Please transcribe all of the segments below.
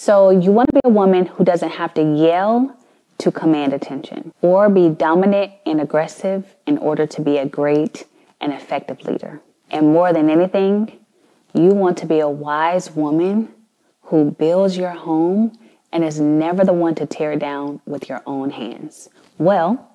So you want to be a woman who doesn't have to yell to command attention or be dominant and aggressive in order to be a great and effective leader. And more than anything, you want to be a wise woman who builds your home and is never the one to tear it down with your own hands. Well,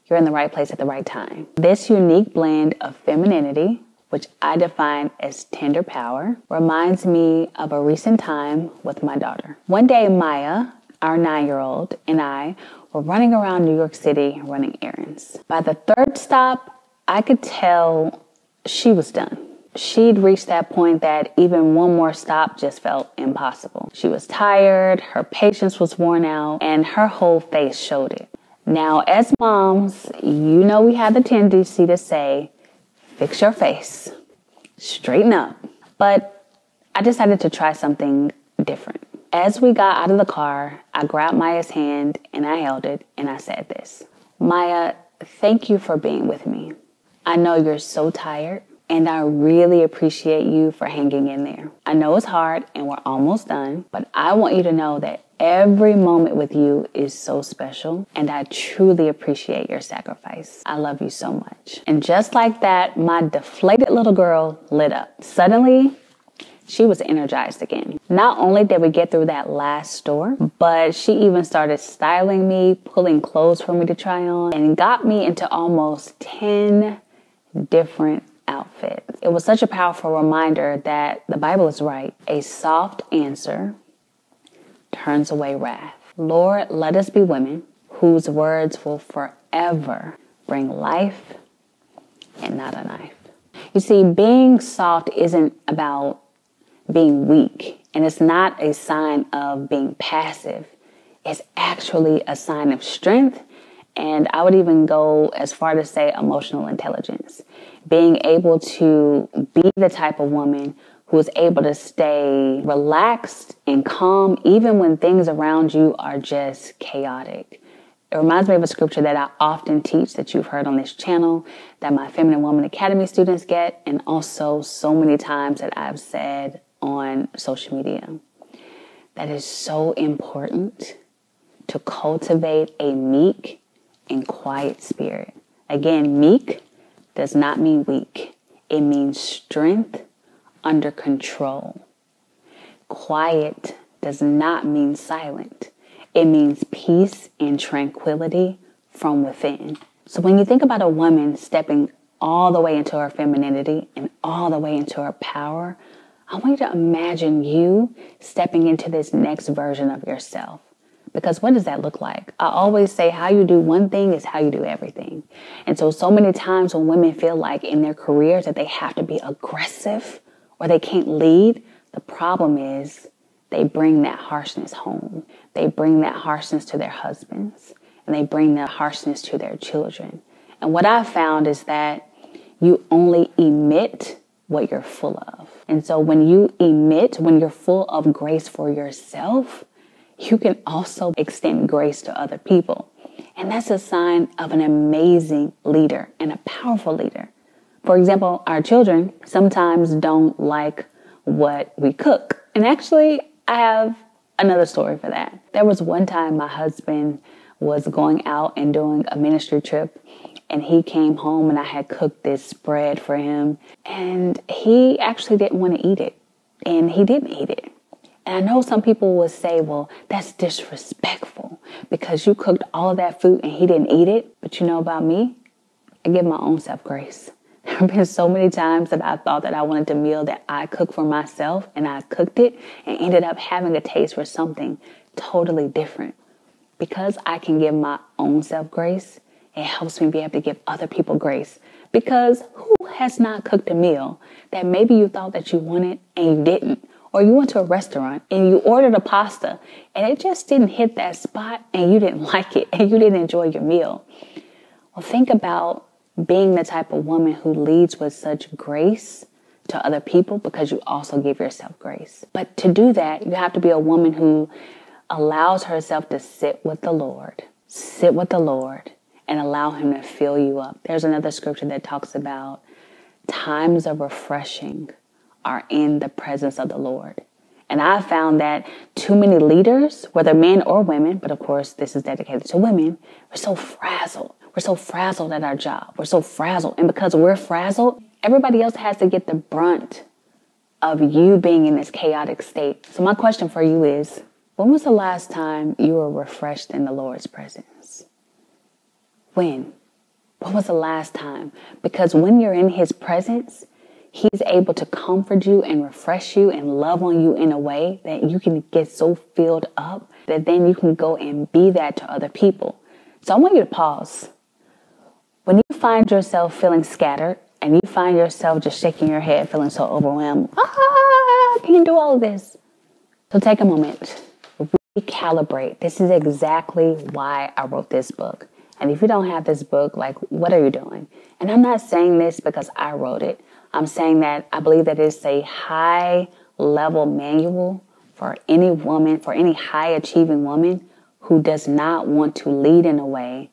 you're in the right place at the right time. This unique blend of femininity, which I define as tender power, reminds me of a recent time with my daughter. One day, Maya, our 9-year-old, and I were running around New York City running errands. By the third stop, I could tell she was done. She'd reached that point that even one more stop just felt impossible. She was tired, her patience was worn out, and her whole face showed it. Now, as moms, you know we have the tendency to say, fix your face, straighten up. But I decided to try something different. As we got out of the car, I grabbed Maya's hand and I held it and I said this: Maya, thank you for being with me. I know you're so tired and I really appreciate you for hanging in there. I know it's hard and we're almost done, but I want you to know that every moment with you is so special and I truly appreciate your sacrifice. I love you so much. And just like that, my deflated little girl lit up. Suddenly, she was energized again. Not only did we get through that last store, but she even started styling me, pulling clothes for me to try on, and got me into almost 10 different outfits. It was such a powerful reminder that the Bible is right. A soft answer turns away wrath. Lord, let us be women whose words will forever bring life and not a knife. You see, being soft isn't about being weak, and it's not a sign of being passive. It's actually a sign of strength, and I would even go as far to say emotional intelligence. Being able to be the type of woman who is able to stay relaxed and calm even when things around you are just chaotic. It reminds me of a scripture that I often teach, that you've heard on this channel, that my Feminine Woman Academy students get, and also so many times that I've said on social media. That is so important to cultivate a meek and quiet spirit. Again, meek does not mean weak. It means strength under control. Quiet does not mean silent. It means peace and tranquility from within. So when you think about a woman stepping all the way into her femininity and all the way into her power, I want you to imagine you stepping into this next version of yourself. Because what does that look like? I always say how you do one thing is how you do everything. And so many times when women feel like in their careers that they have to be aggressive or they can't lead, the problem is they bring that harshness home. They bring that harshness to their husbands, and they bring that harshness to their children. And what I've found is that you only emit what you're full of. And so when you emit, when you're full of grace for yourself, you can also extend grace to other people. And that's a sign of an amazing leader and a powerful leader. For example, our children sometimes don't like what we cook. And actually, I have another story for that. There was one time my husband was going out and doing a ministry trip, and he came home and I had cooked this spread for him, and he actually didn't want to eat it, and he didn't eat it. And I know some people will say, well, that's disrespectful because you cooked all of that food and he didn't eat it. But you know about me, I give my own self grace. There have been so many times that I thought that I wanted a meal that I cooked for myself, and I cooked it and ended up having a taste for something totally different. Because I can give my own self grace, it helps me be able to give other people grace. Because who has not cooked a meal that maybe you thought that you wanted and you didn't? Or you went to a restaurant and you ordered a pasta and it just didn't hit that spot and you didn't like it and you didn't enjoy your meal. Well, think about being the type of woman who leads with such grace to other people, because you also give yourself grace. But to do that, you have to be a woman who allows herself to sit with the Lord, and allow him to fill you up. There's another scripture that talks about times of refreshing are in the presence of the Lord. And I found that too many leaders, whether men or women, but of course this is dedicated to women, we're so frazzled. We're so frazzled at our job. We're so frazzled. And because we're frazzled, everybody else has to get the brunt of you being in this chaotic state. So my question for you is, when was the last time you were refreshed in the Lord's presence? When? When was the last time? Because when you're in his presence, he's able to comfort you and refresh you and love on you in a way that you can get so filled up that then you can go and be that to other people. So I want you to pause. When you find yourself feeling scattered and you find yourself just shaking your head, feeling so overwhelmed, I can't do all of this. So take a moment, recalibrate. This is exactly why I wrote this book. And if you don't have this book, like, what are you doing? And I'm not saying this because I wrote it. I'm saying that I believe that it's a high level manual for any woman, for any high achieving woman who does not want to lead in a way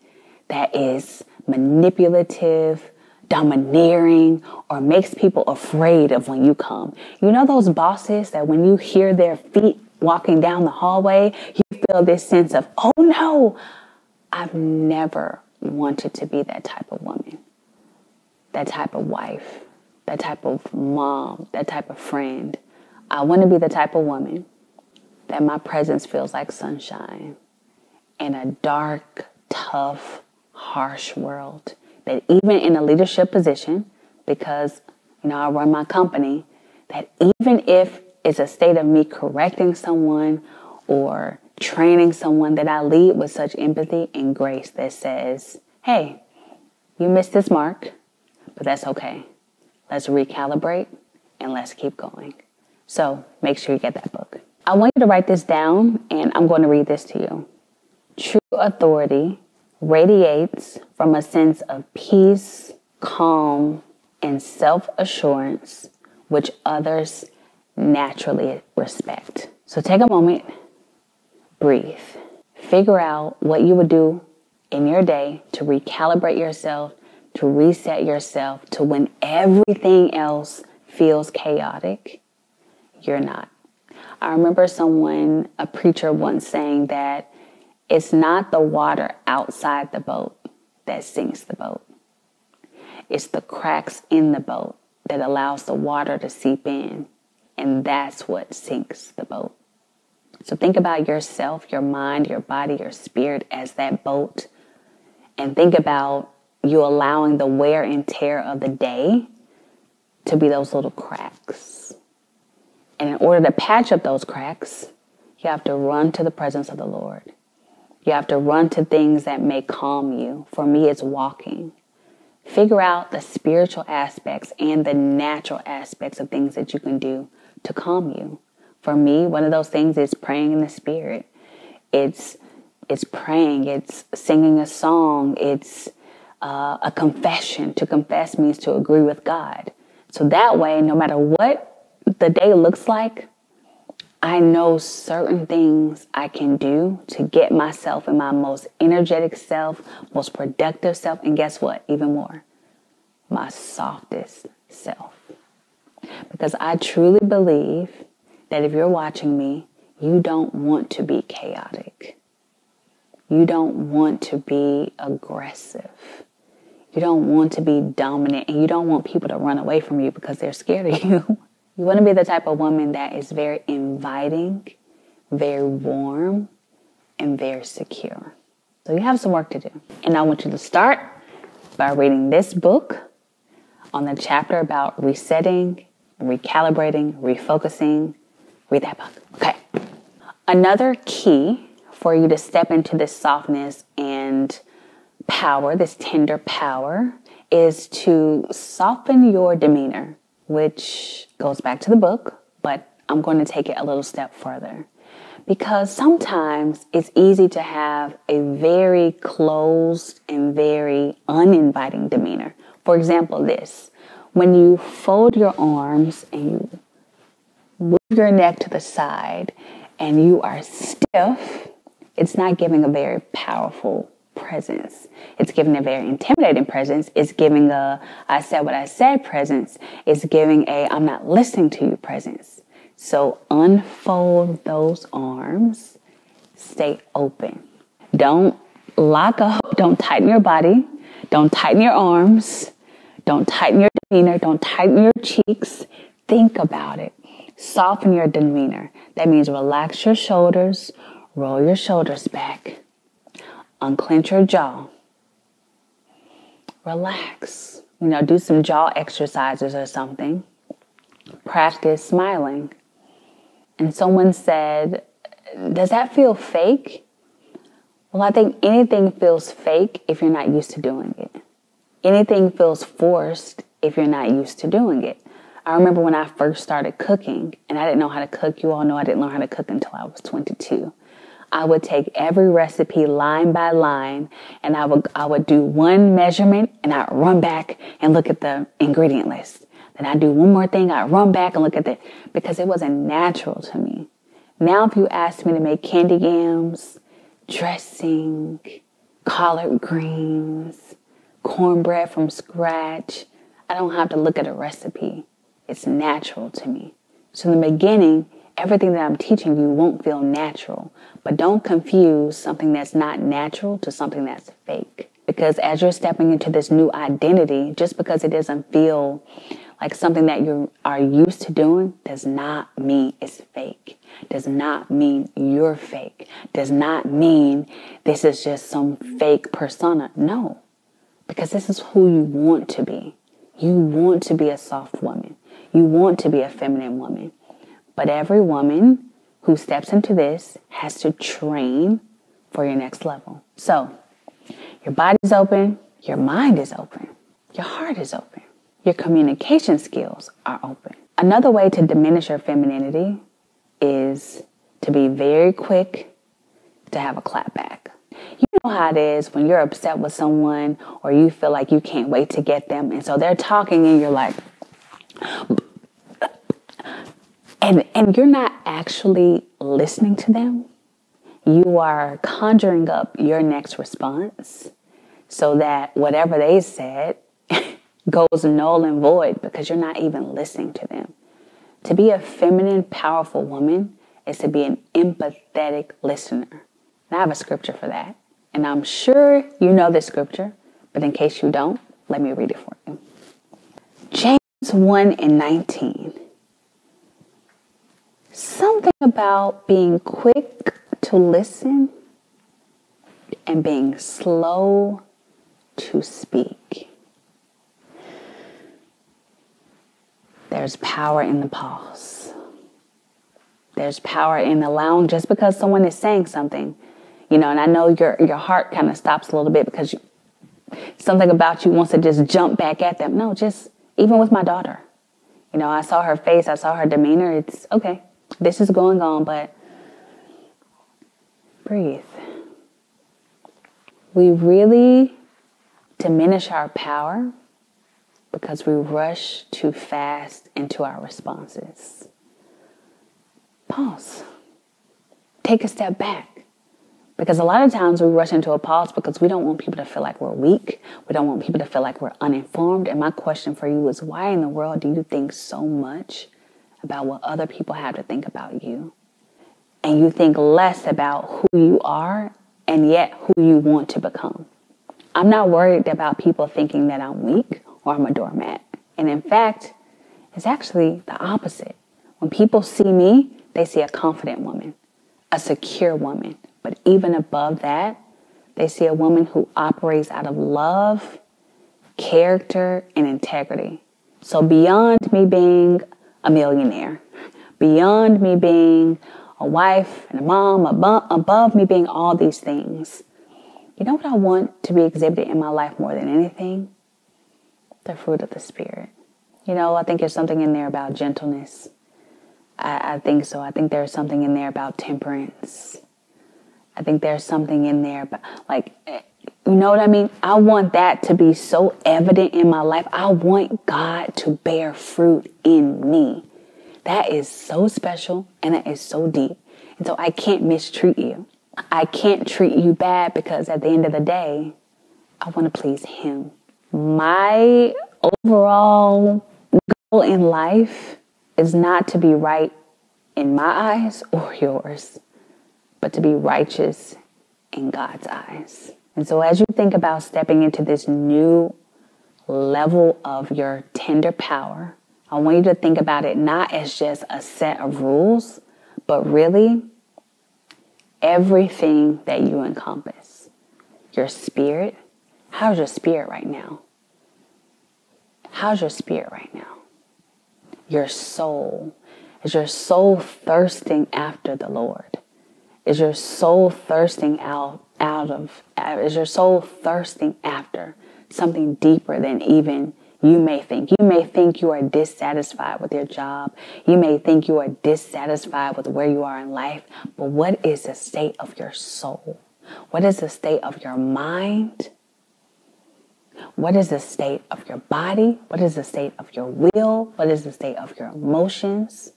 that is manipulative, domineering, or makes people afraid of when you come. You know those bosses that when you hear their feet walking down the hallway, you feel this sense of, oh no, I've never wanted to be that type of woman, that type of wife, that type of mom, that type of friend. I want to be the type of woman that my presence feels like sunshine in a dark, tough, harsh world. That even in a leadership position, because, I run my company, that even if it's a state of me correcting someone or training someone, that I lead with such empathy and grace that says, hey, you missed this mark, but that's okay. Let's recalibrate and let's keep going. So make sure you get that book. I want you to write this down and I'm going to read this to you. True authority radiates from a sense of peace, calm, and self-assurance, which others naturally respect. So take a moment, breathe, figure out what you would do in your day to recalibrate yourself, to reset yourself, to when everything else feels chaotic, you're not. I remember a preacher once saying that it's not the water outside the boat that sinks the boat. It's the cracks in the boat that allows the water to seep in, and that's what sinks the boat. So think about yourself, your mind, your body, your spirit as that boat, and think about you allowing the wear and tear of the day to be those little cracks. And in order to patch up those cracks, you have to run to the presence of the Lord. You have to run to things that may calm you. For me, it's walking. Figure out the spiritual aspects and the natural aspects of things that you can do to calm you. For me, one of those things is praying in the Spirit. It's praying. It's singing a song. It's a confession. To confess means to agree with God. So that way, no matter what the day looks like, I know certain things I can do to get myself in my most energetic self, most productive self, and guess what? Even more, my softest self. Because I truly believe that if you're watching me, you don't want to be chaotic. You don't want to be aggressive. You don't want to be dominant, and you don't want people to run away from you because they're scared of you. You want to be the type of woman that is very inviting, very warm, and very secure. So you have some work to do. And I want you to start by reading this book on the chapter about resetting, recalibrating, refocusing. Read that book. Okay. Another key for you to step into this softness and power, this tender power, is to soften your demeanor, which goes back to the book, but I'm going to take it a little step further. Because sometimes it's easy to have a very closed and very uninviting demeanor. For example, this. When you fold your arms and you move your neck to the side and you are stiff, it's not giving a very powerful presence. It's giving a very intimidating presence. It's giving a I said what I said presence. It's giving a I'm not listening to you presence. So unfold those arms. Stay open. Don't lock up. Don't tighten your body. Don't tighten your arms. Don't tighten your demeanor. Don't tighten your cheeks. Think about it. Soften your demeanor. That means relax your shoulders. Roll your shoulders back. Unclench your jaw. Relax. Do some jaw exercises or something. Practice smiling. And someone said, does that feel fake? Well, I think anything feels fake if you're not used to doing it. Anything feels forced if you're not used to doing it. I remember when I first started cooking, and I didn't know how to cook. You all know I didn't learn how to cook until I was 22. I would take every recipe line by line, and I would do one measurement, and I'd run back and look at the ingredient list. Then I'd do one more thing, I'd run back and look at because it wasn't natural to me. Now, if you ask me to make candy yams, dressing, collard greens, cornbread from scratch, I don't have to look at a recipe. It's natural to me. So in the beginning, everything that I'm teaching you won't feel natural. But don't confuse something that's not natural to something that's fake. Because as you're stepping into this new identity, just because it doesn't feel like something that you are used to doing does not mean it's fake. Does not mean you're fake. Does not mean this is just some fake persona. No. Because this is who you want to be. You want to be a soft woman. You want to be a feminine woman. But every woman who steps into this has to train for your next level. So, your body's open, your mind is open, your heart is open, your communication skills are open. Another way to diminish your femininity is to be very quick to have a clap back. You know how it is when you're upset with someone or you feel like you can't wait to get them. And so they're talking and you're like, and you're not actually listening to them. You are conjuring up your next response so that whatever they said goes null and void because you're not even listening to them. To be a feminine, powerful woman is to be an empathetic listener. And I have a scripture for that. And I'm sure you know this scripture, but in case you don't, let me read it for you. James 1:19. Something about being quick to listen and being slow to speak. There's power in the pause. There's power in allowing, just because someone is saying something, and I know your heart kind of stops a little bit because something about you wants to just jump back at them. No, just even with my daughter, I saw her face, I saw her demeanor. It's okay. This is going on, but breathe. We really diminish our power because we rush too fast into our responses. Pause. Take a step back. Because a lot of times we rush into a pause because we don't want people to feel like we're weak. We don't want people to feel like we're uninformed. And my question for you is, why in the world do you think so much about what other people have to think about you? And you think less about who you are and yet who you want to become. I'm not worried about people thinking that I'm weak or I'm a doormat. And in fact, it's actually the opposite. When people see me, they see a confident woman, a secure woman. But even above that, they see a woman who operates out of love, character, and integrity. So beyond me being a millionaire, beyond me being a wife and a mom, above me being all these things, you know what I want to be exhibited in my life more than anything? The fruit of the Spirit. I think there's something in there about gentleness. I think so. I think there's something in there about temperance. I think there's something in there about, you know what I mean? I want that to be so evident in my life. I want God to bear fruit in me. That is so special and that is so deep. And so I can't mistreat you. I can't treat you bad because at the end of the day, I want to please Him. My overall goal in life is not to be right in my eyes or yours, but to be righteous in God's eyes. And so as you think about stepping into this new level of your tender power, I want you to think about it not as just a set of rules, but really everything that you encompass. Your spirit. How's your spirit right now? How's your spirit right now? Your soul. Is your soul thirsting after the Lord? Is your soul thirsting is your soul thirsting after something deeper than even you may think? You may think you are dissatisfied with your job. You may think you are dissatisfied with where you are in life. But what is the state of your soul? What is the state of your mind? What is the state of your body? What is the state of your will? What is the state of your emotions?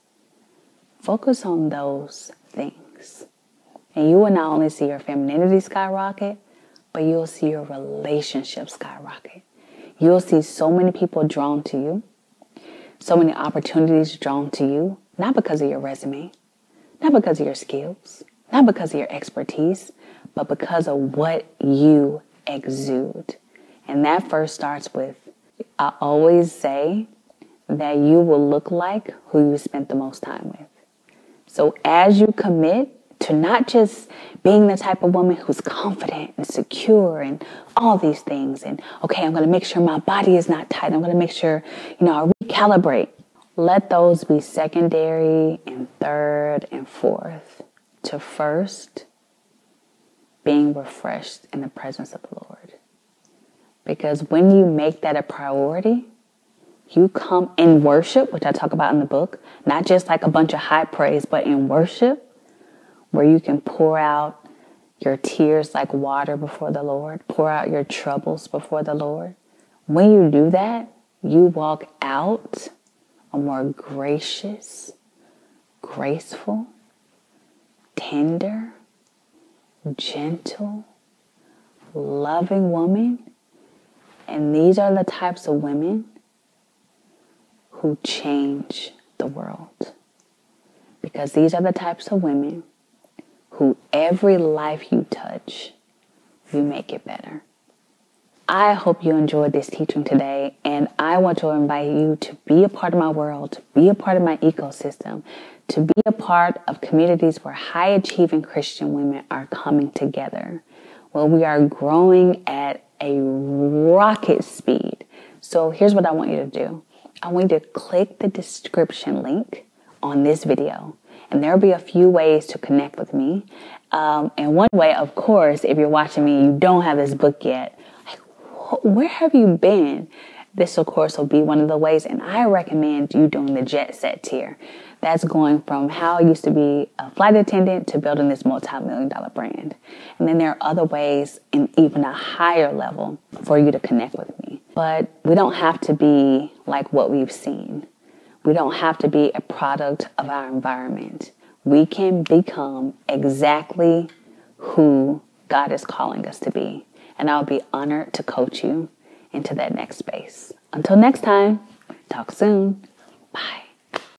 Focus on those things. And you will not only see your femininity skyrocket, but you'll see your relationship skyrocket. You'll see so many people drawn to you, so many opportunities drawn to you, not because of your resume, not because of your skills, not because of your expertise, but because of what you exude. And that first starts with, I always say that you will look like who you spent the most time with. So as you commit to not just being the type of woman who's confident and secure and all these things, and okay, I'm going to make sure my body is not tight. I'm going to make sure, I recalibrate. Let those be secondary and third and fourth to first being refreshed in the presence of the Lord. Because when you make that a priority, you come in worship, which I talk about in the book, not just like a bunch of high praise, but in worship, where you can pour out your tears like water before the Lord, pour out your troubles before the Lord. When you do that, you walk out a more gracious, graceful, tender, gentle, loving woman. And these are the types of women who change the world. Because these are the types of women who every life you touch, you make it better. I hope you enjoyed this teaching today, and I want to invite you to be a part of my world, to be a part of my ecosystem, to be a part of communities where high-achieving Christian women are coming together, where we are growing at a rocket speed. So here's what I want you to do. I want you to click the description link on this video, and there'll be a few ways to connect with me. And one way, of course, if you're watching me, you don't have this book yet. Like, where have you been? This, of course, will be one of the ways. And I recommend you doing the jet set tier. That's going from how I used to be a flight attendant to building this multi-million-dollar brand. And then there are other ways in even a higher level for you to connect with me. But we don't have to be like what we've seen. We don't have to be a product of our environment. We can become exactly who God is calling us to be. And I'll be honored to coach you into that next space. Until next time, talk soon. Bye.